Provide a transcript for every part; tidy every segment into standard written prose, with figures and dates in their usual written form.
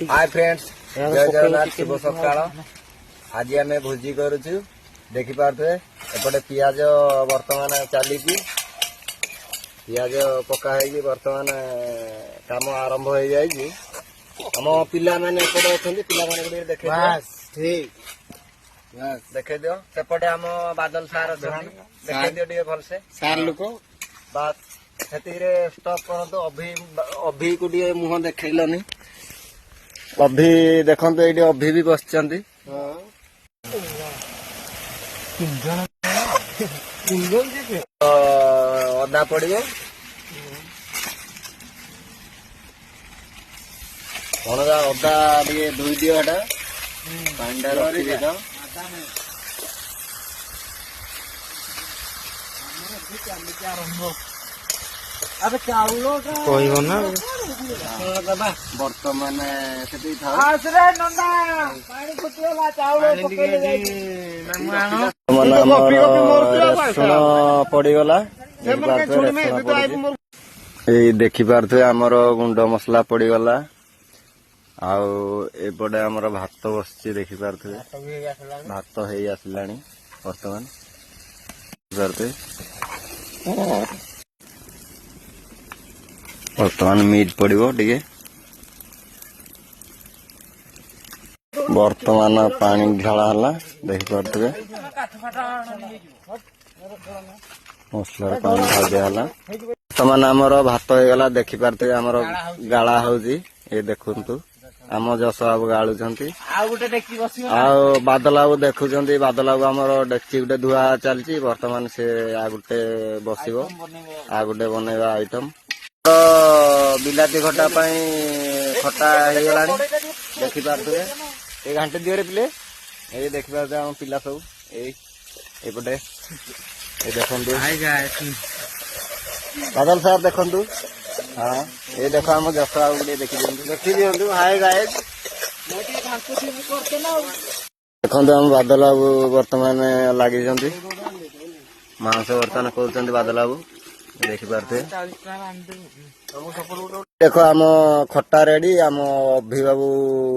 Hi friends जय जगन्नाथ शुभ सकाळ आज आम भोजी करुचु देखी पारे एपटे पियाज वर्तमान चली पियाज पका है वर्तमान काम आरंभ हो जाए आम पिला मैंने एपटे अच्छा देखे दियो सेपटे आम बादल सार देखे दियो टे भलसे सार लोक बात से स्टॉप करतो अभी को टे मुह देखलनी अभी देखो ये अभी भी बस अदा पड़ो कौन अदा टे धोई दियो एटा पानी रखी दे बर्तमान रसुण पड़गला देखी पारे आमर गुंड मसला पड़गला आउपटे आमर भात बस देखी पारे भात हो आसला बर्तमान बर्तमान मीट पड़ो टे बर्तमान पानी ढाला देखी पारे मसला पानी ढाल दिया बर्तमान आमर भात होगला देखी पारे आमर गाला होजी ये देखु आम जस बाबू गालुंट बादल बाबू देखुं बादल बाबू आमर डेक्ची गोटे धुआ चलती बर्तमान से आ गोटे बस आ गोटे बनवा आइटम बिलाती खटा खटा होगला देखी पारे ये घंटे दियो पिले ये देखी पारे आम पिला सब एपटे ये देखु बादल सार देखु हाँ ये देखो आम जस बाबू देखी दिंतु हाय गाय देखो आम बादल बाबू बर्तमान लगी मांस बर्तमान कर बादल बाबू देखी पारे देखो आम खट्टा रेडी आम अभि बाबू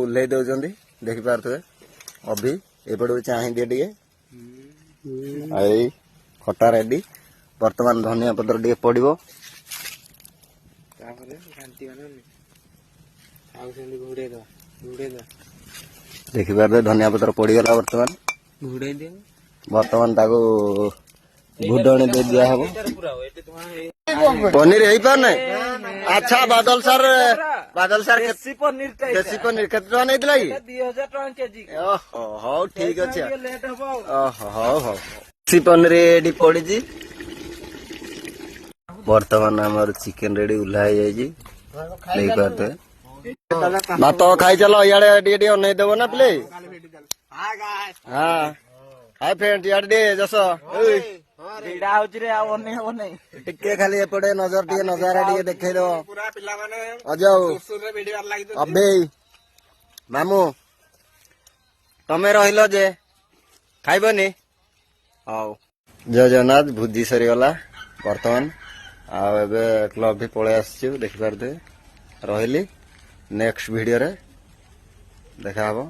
ओह्लई दौरान देखी पारे अभि एपट चाह दिए खट्टा रेडी बर्तमान धनिया पत्र टे पड़ो देखी पारे धनिया पत्र पड़गला बर्तमान बर्तमान घुडणी दे दिया हम पनीर हो पार अच्छा बादल सर देसी पनीर केते टका नहीं हौ ठीक अच्छे हौ देसी पनीर एडी पड़ी बर्तमान आम चिकेन रेडी उल्हा देख पारे भात खाई चलो इे अनई देव ना प्ले हाँ हाय फ्रेंड इे जस टिके खाली एपटे नजर टे नजारा टे देखे दो अजय अबे मामू तमे रहिलो जे खाइबनी हौ जय जगन्नाथ भोजी सरीगला बर्तमान आबे क्लब भी पलि आसचु देखि पारे रहिली नेक्स्ट वीडियो रे देखा हबो।